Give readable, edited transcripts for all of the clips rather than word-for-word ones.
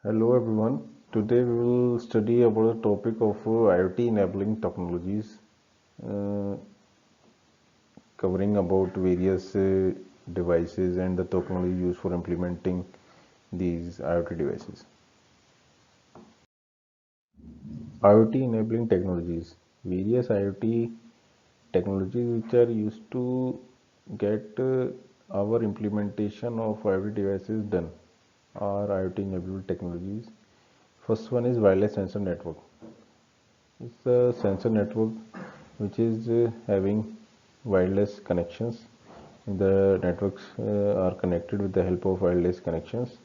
Hello everyone. Today we will study about the topic of IoT enabling technologies, uh, covering about various devices and the technology used for implementing these IoT devices. IoT enabling technologies. Various IoT technologies which are used to get our implementation of IoT devices done are IoT enabled technologies. First one is wireless sensor network. It's a sensor network which is having wireless connections. The networks are connected with the help of wireless connections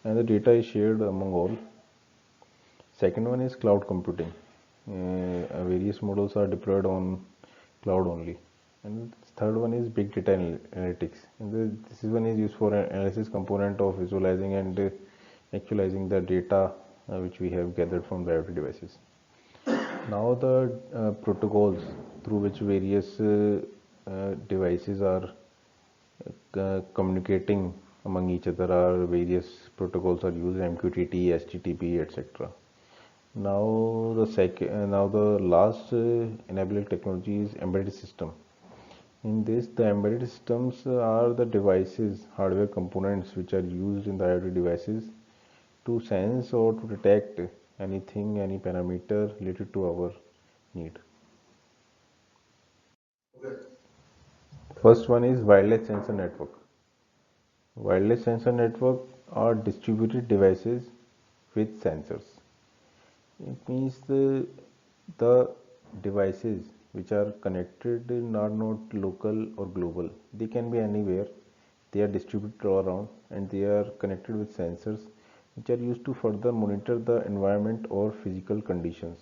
and the data is shared among all. Second one is cloud computing. Various models are deployed on cloud only. And third one is big data analytics. And this one is used for analysis component of visualizing and actualizing the data which we have gathered from the IoT devices. Now the protocols through which various devices are communicating among each other are various protocols are used MQTT, HTTP, etc. Now the last enabling technology is embedded system. In this, the embedded systems are the devices, hardware components which are used in the IoT devices to sense or to detect anything, any parameter related to our need. First one is wireless sensor network. Wireless sensor network are distributed devices with sensors. It means the devices which are connected are not local or global. They can be anywhere. They are distributed all around and they are connected with sensors which are used to further monitor the environment or physical conditions.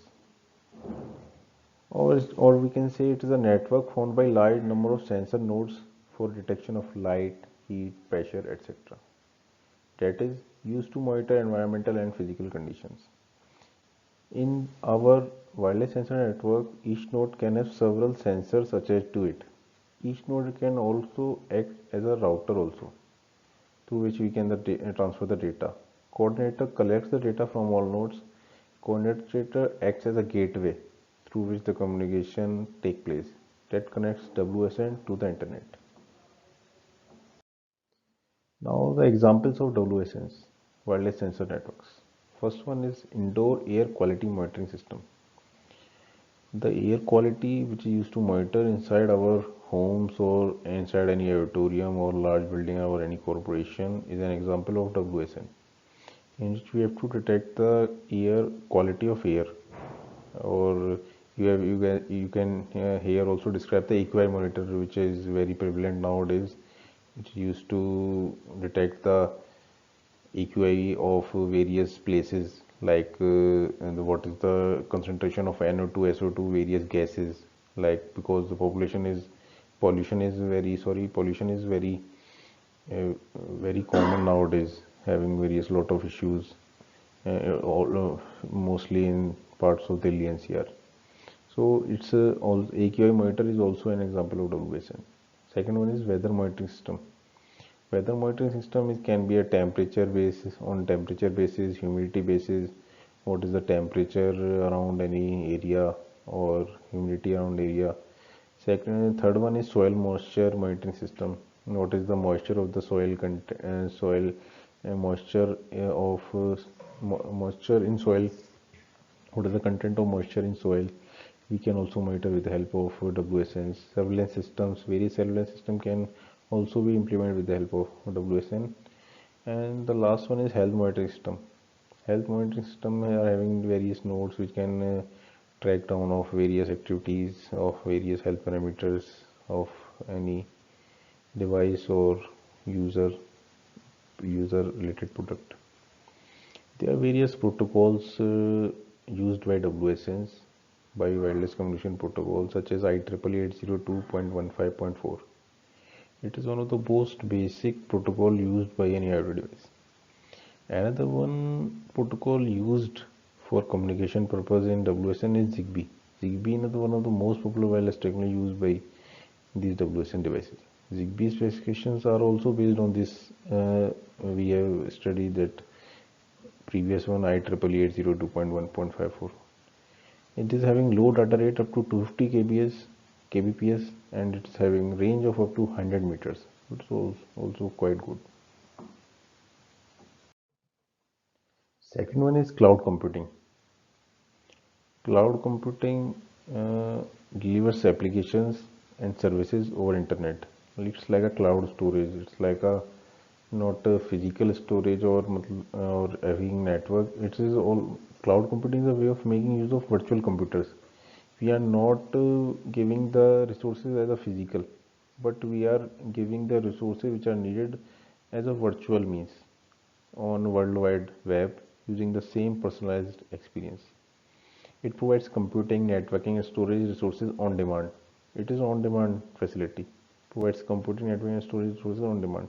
Or we can say it is a network formed by large number of sensor nodes for detection of light, heat, pressure, etc. That is used to monitor environmental and physical conditions. In our wireless sensor network, each node can have several sensors attached to it. Each node can also act as a router also, through which we can transfer the data. Coordinator collects the data from all nodes. Coordinator acts as a gateway through which the communication takes place that connects WSN to the internet. Now the examples of WSNs, wireless sensor networks. First one is indoor air quality monitoring system. The air quality which is used to monitor inside our homes or inside any auditorium or large building or any corporation is an example of WSN, in which we have to detect the air quality of air, or you can here also describe the AQI monitor which is very prevalent nowadays, which is used to detect the AQI of various places like what is the concentration of NO2, SO2, various gases, like because the pollution is uh, very common nowadays, having various lot of issues, mostly in parts of Delhi NCR. So it's all AQI monitor is also an example of WSN. Second one is weather monitoring system. Weather monitoring system can be a temperature basis, on temperature basis, humidity basis, what is the temperature around any area or humidity around area. Third one is soil moisture monitoring system. What is the moisture of the soil moisture of moisture in soil? What is the content of moisture in soil? We can also monitor with the help of WSNs. Surveillance systems, various surveillance system can also be implemented with the help of WSN. And the last one is health monitoring system. Health monitoring system are having various nodes which can track down of various activities of various health parameters of any device or user related product. There are various protocols used by WSNs, by wireless communication protocols, such as IEEE 802.15.4. It is one of the most basic protocol used by any IoT device. Another one protocol used for communication purpose in WSN is ZigBee. ZigBee is one of the most popular wireless technology used by these WSN devices. ZigBee specifications are also based on this. We have studied that previous one IEEE 802.1.54. It is having low data rate up to 250 kbps, and it's having range of up to 100 meters. It's also quite good. Second one is cloud computing. Cloud computing delivers applications and services over internet. It's like a cloud storage. It's like a not a physical storage or having network. It is all cloud computing is a way of making use of virtual computers. We are not giving the resources as a physical, but we are giving the resources which are needed as a virtual means on World Wide Web using the same personalized experience. It provides computing, networking, and storage resources on demand. It is on-demand facility. Provides computing, networking, and storage resources on demand.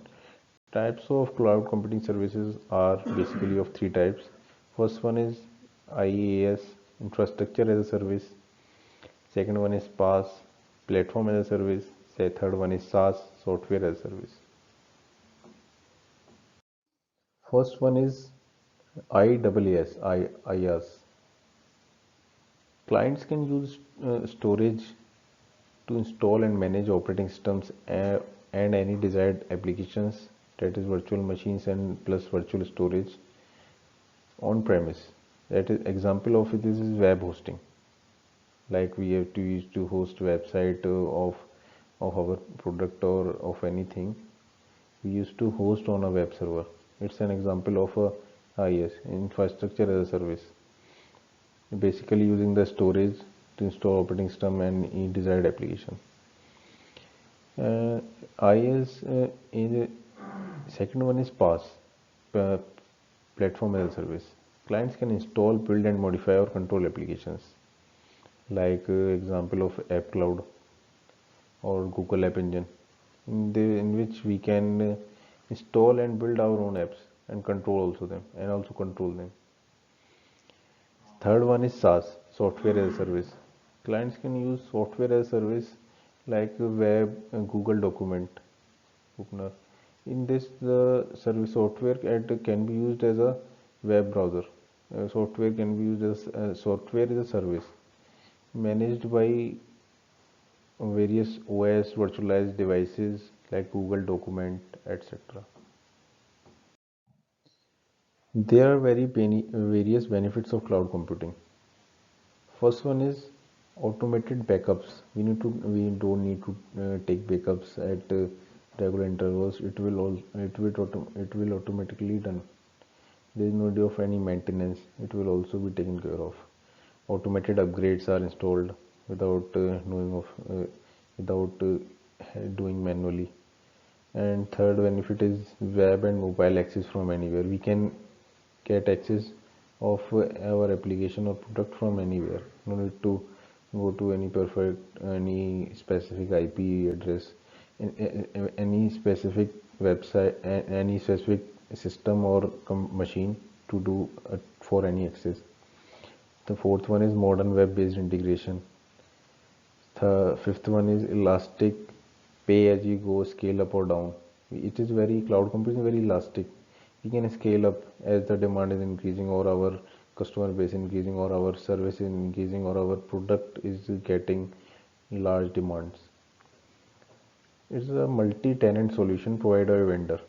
Types of cloud computing services are basically of three types. First one is IaaS, infrastructure as a service. Second one is PaaS, platform as a service. Third one is SaaS, software as a service. First one is IaaS, IaaS. Clients can use storage to install and manage operating systems and any desired applications, that is virtual machines and plus virtual storage on premise. That is example of it is web hosting. Like we have to use to host website of our product or of anything. We used to host on a web server. It's an example of a IaaS, infrastructure as a service. Basically using the storage to install operating system and any desired application. IaaS is second one is PaaS, uh, platform as a service. Clients can install, build, and modify or control applications. Like example of App Cloud or Google App Engine, in which we can install and build our own apps and also control them. Third one is SaaS, software as a service. Clients can use software as a service like web, Google document opener. In this, the service software can be used as a web browser. Software can be used as software as a service managed by various OS virtualized devices like Google document, etc. There are various benefits of cloud computing. First one is automated backups. We don't need to take backups at regular intervals. It will automatically done. There is no need of any maintenance. It will also be taken care of. Automated upgrades are installed without without doing manually. And third benefit is web and mobile access from anywhere. We can get access of our application or product from anywhere. No need to go to any specific IP address, any specific website, any specific system or machine to do for any access. The fourth one is modern web-based integration. The fifth one is elastic, pay as you go, scale up or down. It is very cloud computing is very elastic. We can scale up as the demand is increasing or our customer base increasing or our service is increasing or our product is getting large demands. It's a multi-tenant solution provided by a vendor.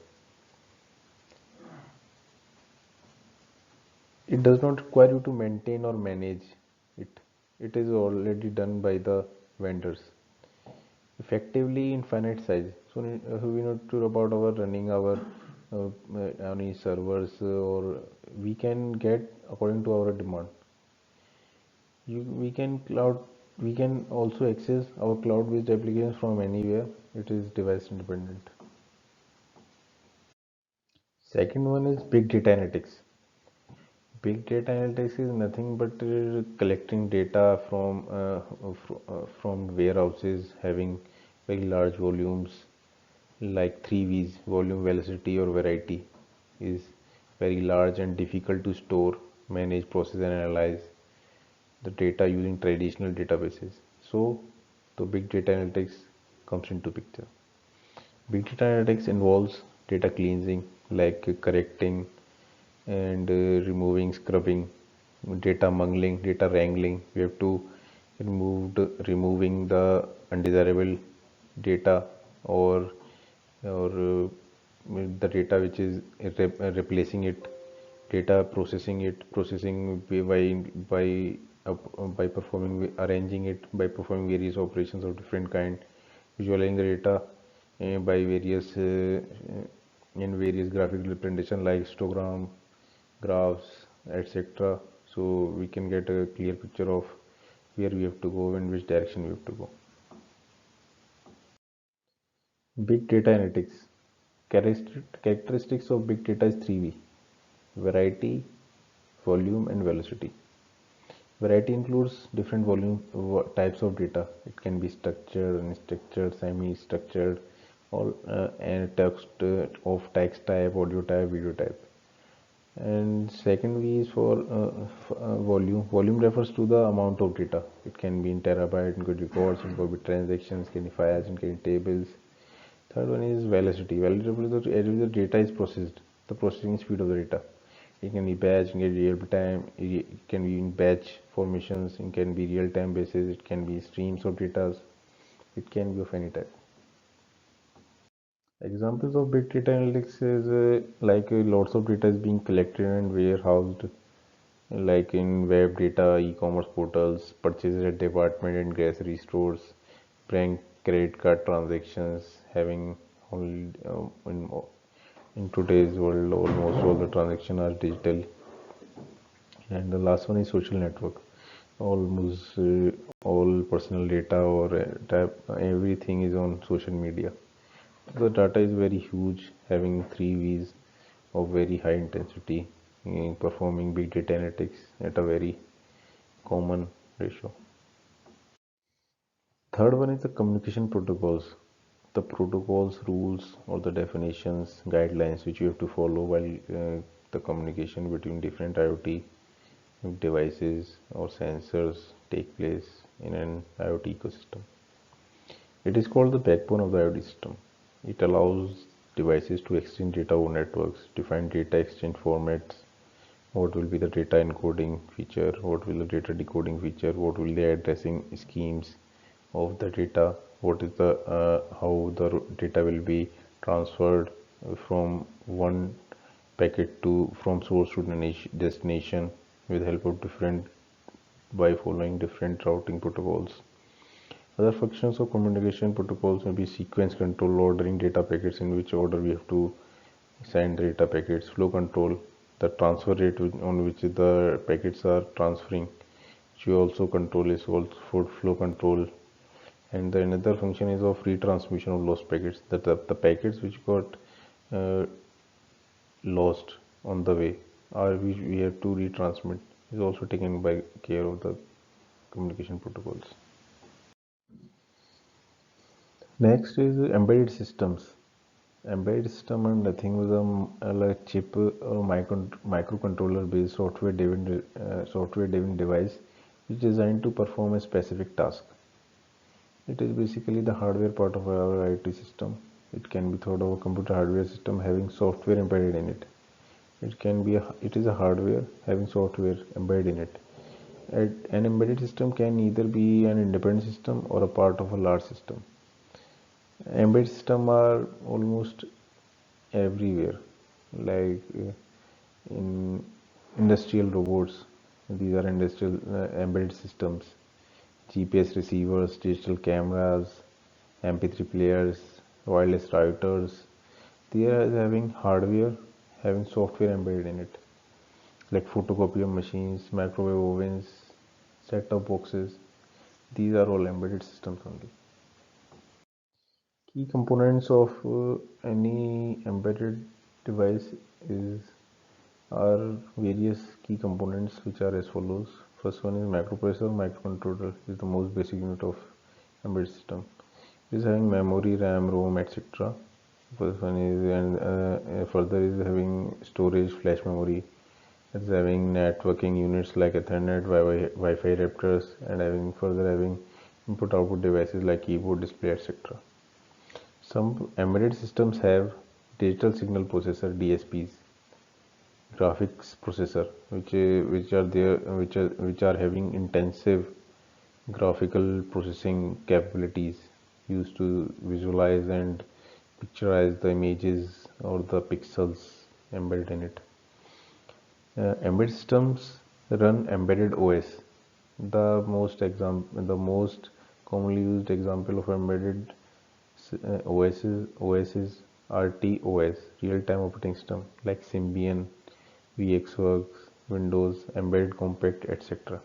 It does not require you to maintain or manage it. It is already done by the vendors. Effectively infinite size. So we need to about our running our any servers or we can get according to our demand. We can also access our cloud-based applications from anywhere. It is device independent. Second one is big data analytics. Big data analytics is nothing but collecting data from warehouses having very large volumes, like three V's: volume, velocity, or variety. Is very large and difficult to store, manage, process, and analyze the data using traditional databases. So, the big data analytics comes into picture. Big data analytics involves data cleansing, like correcting and removing, scrubbing, data mangling, data wrangling. We have to removing the undesirable data, or the data which is replacing it, data processing by performing, arranging it by performing various operations of different kind, visualizing the data by various in various graphical representation like histogram, graphs, etc. So we can get a clear picture of where we have to go and which direction we have to go. Big data analytics. Characteristics of big data is 3V: variety, volume, and velocity. Variety includes different volume types of data. It can be structured, unstructured, semi-structured, all and text of text type, audio type, video type. And second V is for volume. Volume refers to the amount of data. It can be in terabyte, it could be records, it could be transactions, it can be files, it can be tables. Third one is velocity. Velocity refers to as the data is processed, the processing speed of the data. It can be batch, it can be real time, it can be in batch formations, it can be real time basis, it can be streams of data, it can be of any type. Examples of big data analytics is like lots of data is being collected and warehoused, like in web data, e-commerce portals, purchases at department and grocery stores, bank credit card transactions, having only in today's world almost all the transactions are digital. And the last one is social network. Almost all personal data or everything is on social media. The data is very huge, having 3 V's of very high intensity, performing big data analytics at a very common ratio. Third one is the communication protocols. The protocols, rules, or the definitions, guidelines which you have to follow while the communication between different IoT devices or sensors take place in an IoT ecosystem. It is called the backbone of the IoT system. It allows devices to exchange data over networks, define data exchange formats, what will be the data encoding feature, what will the data decoding feature, what will the addressing schemes of the data, what is the how the data will be transferred from one packet to from source to destination with help of different by following different routing protocols. Other functions of communication protocols may be sequence control, ordering data packets in which order we have to send data packets, flow control, the transfer rate on which the packets are transferring, which we also control is also for flow control. And the another function is of retransmission of lost packets, that the packets which got uh, lost on the way or which we have to retransmit is also taken by care of the communication protocols. Next is embedded systems. Embedded system are nothing but a like chip or microcontroller based software driven device which is designed to perform a specific task. It is basically the hardware part of our IoT system. It can be thought of a computer hardware system having software embedded in it. It is a hardware having software embedded in it. An embedded system can either be an independent system or a part of a large system. Embedded systems are almost everywhere, like in industrial robots. These are industrial embedded systems. GPS receivers, digital cameras, MP3 players, wireless routers. They are having hardware, having software embedded in it, like photocopier machines, microwave ovens, set-top boxes. These are all embedded systems only. Key components of any embedded device is are various key components which are as follows. First one is microprocessor. Microcontroller is the most basic unit of embedded system. It is having memory, RAM, ROM, etc. First one is, and further is having storage, flash memory. It is having networking units like Ethernet, Wi-Fi adapters, and having input-output devices like keyboard, display, etc. Some embedded systems have digital signal processor (DSPs), graphics processor, which are having intensive graphical processing capabilities used to visualize and picturize the images or the pixels embedded in it. Embedded systems run embedded OS. The most commonly used example of embedded OSs are TOS, real-time operating system, like Symbian, VxWorks, Windows, Embedded Compact, etc.